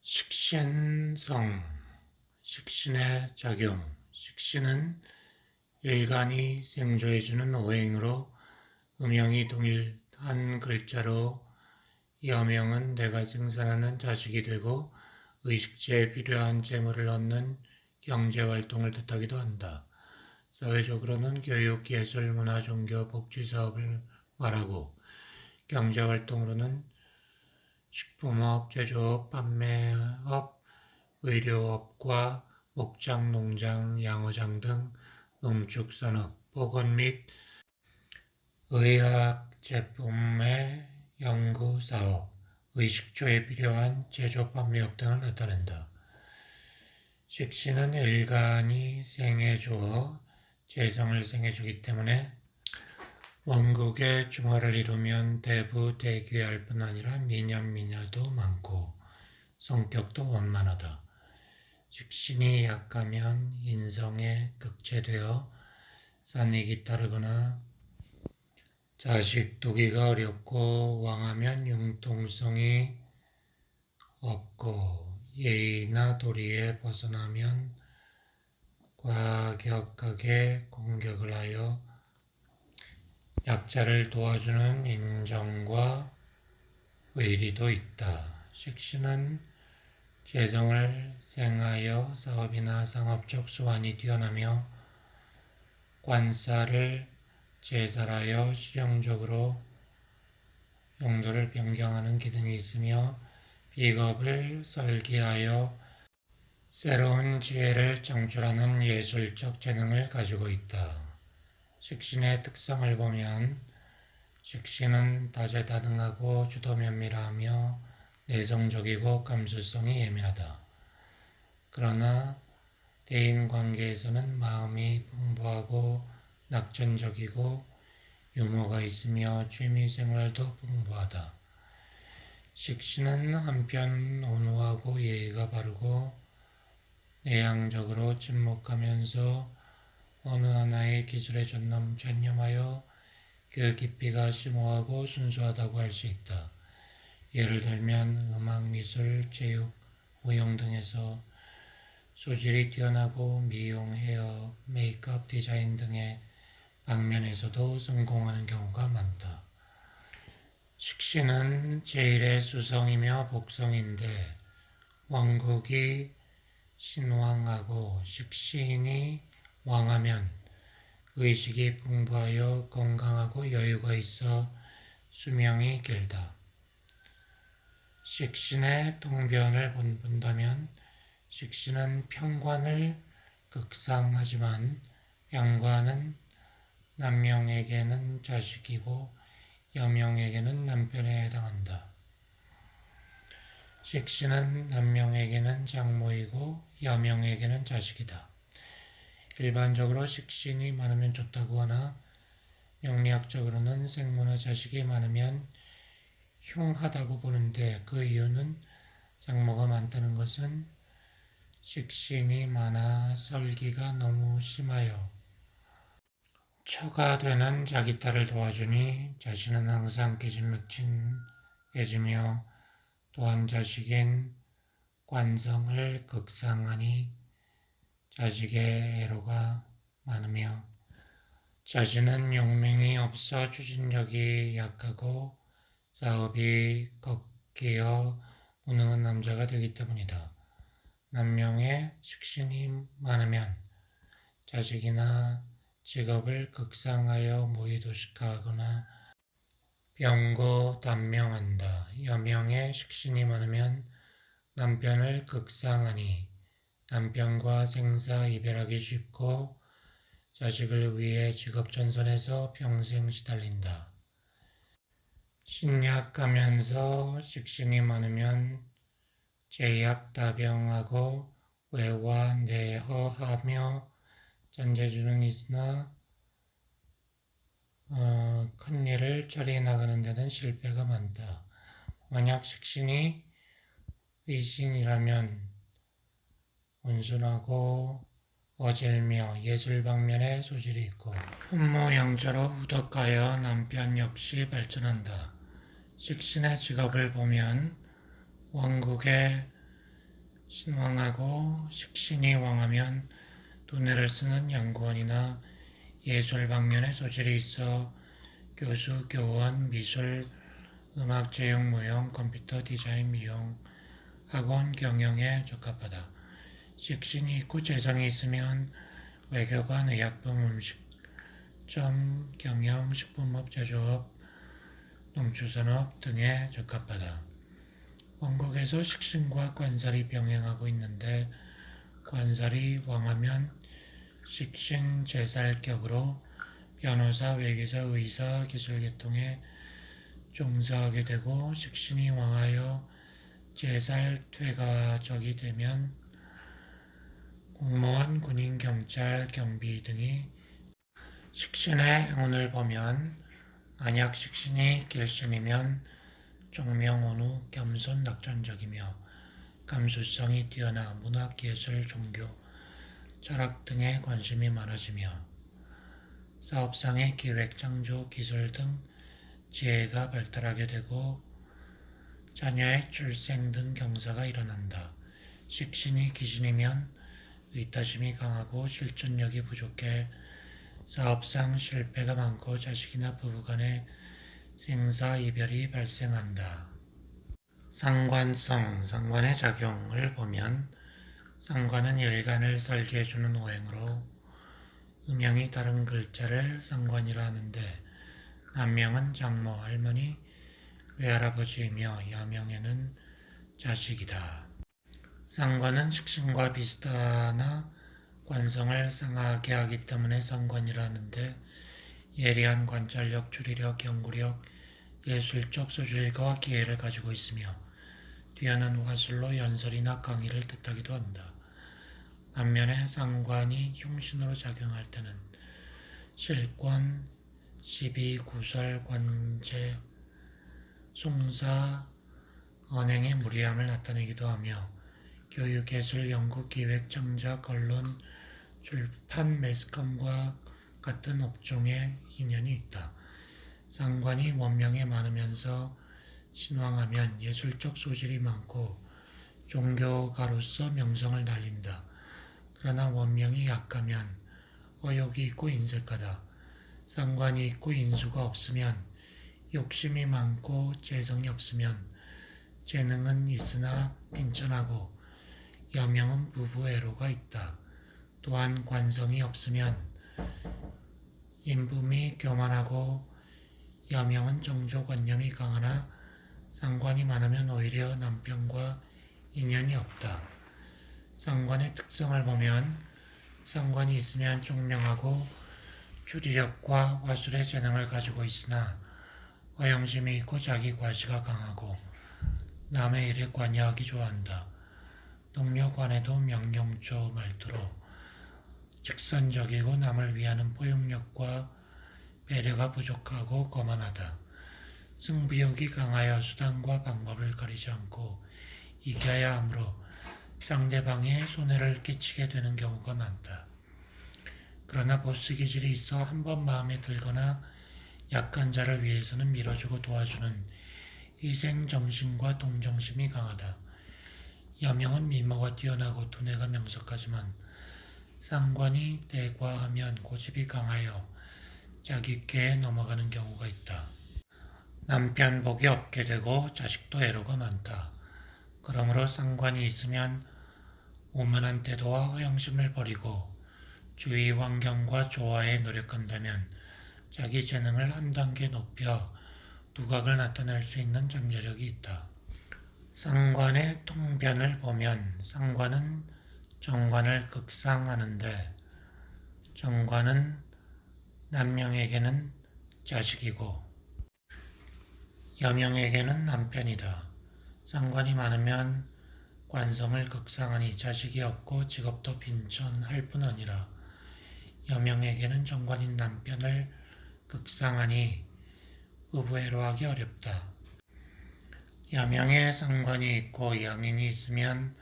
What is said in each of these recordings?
식신성, 식신의 작용. 식신은 일간이 생조해주는 오행으로 음형이 동일한 글자로 여명은 내가 생산하는 자식이 되고 의식주에 필요한 재물을 얻는 경제활동을 뜻하기도 한다. 사회적으로는 교육, 예술, 문화, 종교, 복지 사업을 말하고 경제활동으로는 식품업, 제조업, 판매업, 의료업과 목장, 농장, 양어장 등 농축산업, 보건 및 의학 제품의 연구사업, 의식주에 필요한 제조 판매업 등을 나타낸다. 식신은 일간이 생해주어 재성을 생해주기 때문에 원국의 중화를 이루면 대부 대귀할 뿐 아니라 미년 미녀도 많고 성격도 원만하다. 식신이 약하면 인성에 극체되어 산익이 따르거나 자식 두기가 어렵고 왕하면 융통성이 없고 예의나 도리에 벗어나면 과격하게 공격을 하여 약자를 도와주는 인정과 의리도 있다. 식신은 재성을 생하여 사업이나 상업적 수완이 뛰어나며 관사를 제살하여 실용적으로 용도를 변경하는 기능이 있으며 비겁을 설계하여 새로운 지혜를 창출하는 예술적 재능을 가지고 있다. 식신의 특성을 보면 식신은 다재다능하고 주도면밀하며 내성적이고 감수성이 예민하다. 그러나 대인관계에서는 마음이 풍부하고 낙천적이고 유머가 있으며 취미생활도 풍부하다. 식신은 한편 온후하고 예의가 바르고 내향적으로 침묵하면서 어느 하나의 기술에 전념하여 그 깊이가 심오하고 순수하다고 할 수 있다. 예를 들면 음악, 미술, 체육, 무용 등에서 소질이 뛰어나고 미용, 헤어, 메이크업, 디자인 등의 방면에서도 성공하는 경우가 많다. 식신은 제1의 수성이며 복성인데 왕국이 신왕하고 식신이 왕하면 의식이 풍부하여 건강하고 여유가 있어 수명이 길다. 식신의 통변을 본다면 식신은 평관을 극상하지만 양관은 남명에게는 자식이고 여명에게는 남편에 해당한다. 식신은 남명에게는 장모이고 여명에게는 자식이다. 일반적으로 식신이 많으면 좋다고 하나 명리학적으로는 생모나 자식이 많으면 흉하다고 보는데 그 이유는 장모가 많다는 것은 식신이 많아 설기가 너무 심하여 처가 되는 자기 딸을 도와주니 자신은 항상 깨지며 또한 자식인 관성을 극상하니 자식의 애로가 많으며 자신은 용맹이 없어 추진력이 약하고 사업이 꺾여 무능한 남자가 되기 때문이다. 남명의 식신이 많으면 자식이나 직업을 극상하여 모의도식하거나 병고단명한다. 여명의 식신이 많으면 남편을 극상하니 남편과 생사 이별하기 쉽고 자식을 위해 직업전선에서 평생 시달린다. 신약하면서 식신이 많으면 제약다병하고 외와 내허하며 잔재주는 있으나 큰 일을 처리해 나가는 데는 실패가 많다. 만약 식신이 의신이라면 온순하고 어질며 예술 방면에 소질이 있고 현모양처로 후덕하여 남편 역시 발전한다. 식신의 직업을 보면 왕국의 신왕하고 식신이 왕하면 두뇌를 쓰는 연구원이나 예술 방면에 소질이 있어 교수, 교원, 미술, 음악, 제용, 무용, 컴퓨터, 디자인, 미용, 학원, 경영에 적합하다. 식신이 있고 재성이 있으면 외교관, 의약품, 음식점, 경영, 식품업, 제조업, 농축산업 등에 적합하다. 원국에서 식신과 관살이 병행하고 있는데 관살이 왕하면 식신 제살격으로 변호사, 외계사, 의사, 기술계통에 종사하게 되고 식신이 왕하여 제살 퇴가적이 되면 공무원, 군인, 경찰, 경비 등이 식신의 행운을 보면 만약 식신이 길신이면 종명온후, 겸손, 낙천적이며 감수성이 뛰어나 문학, 예술, 종교, 철학 등에 관심이 많아지며 사업상의 기획, 창조, 기술 등 지혜가 발달하게 되고 자녀의 출생 등 경사가 일어난다. 식신이 기신이면 의타심이 강하고 실천력이 부족해 사업상 실패가 많고 자식이나 부부간에 생사 이별이 발생한다. 상관성, 상관의 작용을 보면 상관은 일간을 설계해주는 오행으로 음양이 다른 글자를 상관이라 하는데 남명은 장모, 할머니, 외할아버지이며 여명에는 자식이다. 상관은 식신과 비슷하나 관성을 상하게 하기 때문에 상관이라 하는데 예리한 관찰력, 추리력, 연구력, 예술적 소질과 기회를 가지고 있으며 뛰어난 화술로 연설이나 강의를 뜻하기도 한다. 반면에 상관이 흉신으로 작용할 때는 실권, 시비, 구설, 관제, 송사, 언행의 무리함을 나타내기도 하며 교육, 예술, 연구, 기획, 창작, 언론, 출판, 매스컴과 같은 업종에 인연이 있다. 상관이 원명에 많으면서 신왕하면 예술적 소질이 많고 종교가로서 명성을 날린다. 그러나 원명이 약하면 어욕이 있고 인색하다. 상관이 있고 인수가 없으면 욕심이 많고 재성이 없으면 재능은 있으나 빈천하고 여명은 부부애로가 있다. 또한 관성이 없으면 인품이 교만하고 여명은 정조관념이 강하나 상관이 많으면 오히려 남편과 인연이 없다. 상관의 특성을 보면 상관이 있으면 총명하고 추리력과 화술의 재능을 가지고 있으나 허영심이 있고 자기 과시가 강하고 남의 일에 관여하기 좋아한다. 동료 간에도 명령조 말투로 직선적이고 남을 위하는 포용력과 배려가 부족하고 거만하다. 승부욕이 강하여 수단과 방법을 가리지 않고 이겨야 하므로 상대방에 손해를 끼치게 되는 경우가 많다. 그러나 보스 기질이 있어 한번 마음에 들거나 약한 자를 위해서는 밀어주고 도와주는 희생정신과 동정심이 강하다. 여명은 미모가 뛰어나고 두뇌가 명석하지만 상관이 대과하면 고집이 강하여 자기께에 넘어가는 경우가 있다. 남편 복이 없게 되고 자식도 애로가 많다. 그러므로 상관이 있으면 오만한 태도와 허영심을 버리고 주위 환경과 조화에 노력한다면 자기 재능을 한 단계 높여 두각을 나타낼 수 있는 잠재력이 있다. 상관의 통변을 보면 상관은 정관을 극상하는데 정관은 남명에게는 자식이고 여명에게는 남편이다. 상관이 많으면 관성을 극상하니 자식이 없고 직업도 빈천할 뿐 아니라 여명에게는 정관인 남편을 극상하니 부부애로하기 어렵다. 여명에 상관이 있고 양인이 있으면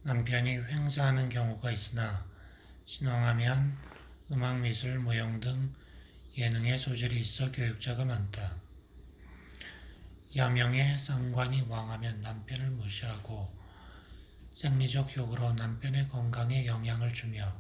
남편이 횡사하는 경우가 있으나 신왕하면 음악, 미술, 무용 등 예능의 소질이 있어 교육자가 많다. 여명에 상관이 왕하면 남편을 무시하고 생리적 욕으로 남편의 건강에 영향을 주며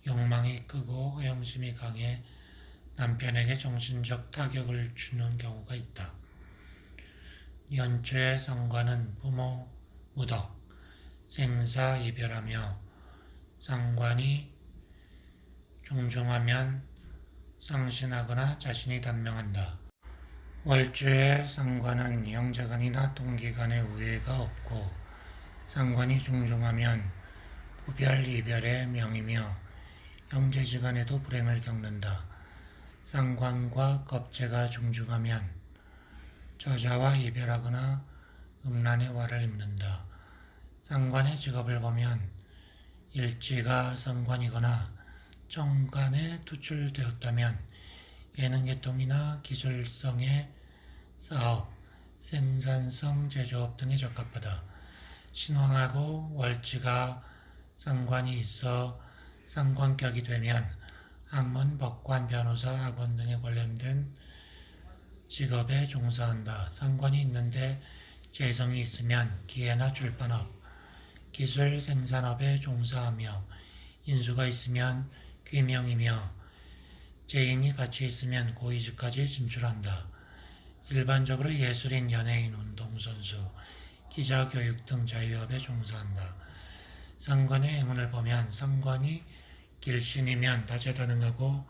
욕망이 크고 허영심이 강해 남편에게 정신적 타격을 주는 경우가 있다. 연초의 상관은 부모, 무덕, 생사 이별하며 상관이 중중하면 상신하거나 자신이 단명한다. 월주의 상관은 형제간이나 동기간의 우애가 없고 상관이 중중하면 부별 이별의 명이며 형제지간에도 불행을 겪는다. 상관과 겁재가 중중하면 저자와 이별하거나 음란의 화를 입는다. 상관의 직업을 보면 일지가 상관이거나 정관에 투출되었다면 예능계통이나 기술성의 사업, 생산성 제조업 등에 적합하다. 신왕하고 월지가 상관이 있어 상관격이 되면 학문, 법관, 변호사, 학원 등에 관련된 직업에 종사한다. 상관이 있는데 재성이 있으면 기회나 출판업, 기술 생산업에 종사하며 인수가 있으면 귀명이며 재인이 같이 있으면 고위직까지 진출한다. 일반적으로 예술인, 연예인, 운동선수, 기자, 교육 등 자유업에 종사한다. 상관의 행운을 보면 상관이 길신이면 다재다능하고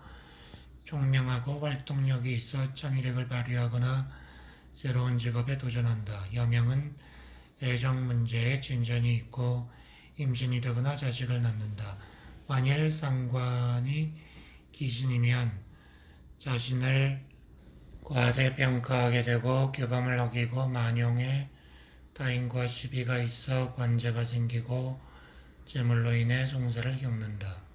총명하고 활동력이 있어 창의력을 발휘하거나 새로운 직업에 도전한다. 여명은 애정 문제에 진전이 있고 임신이 되거나 자식을 낳는다. 만일 상관이 기신이면 자신을 과대평가하게 되고 규범을 어기고 만용에 타인과 시비가 있어 관제가 생기고 재물로 인해 송사를 겪는다.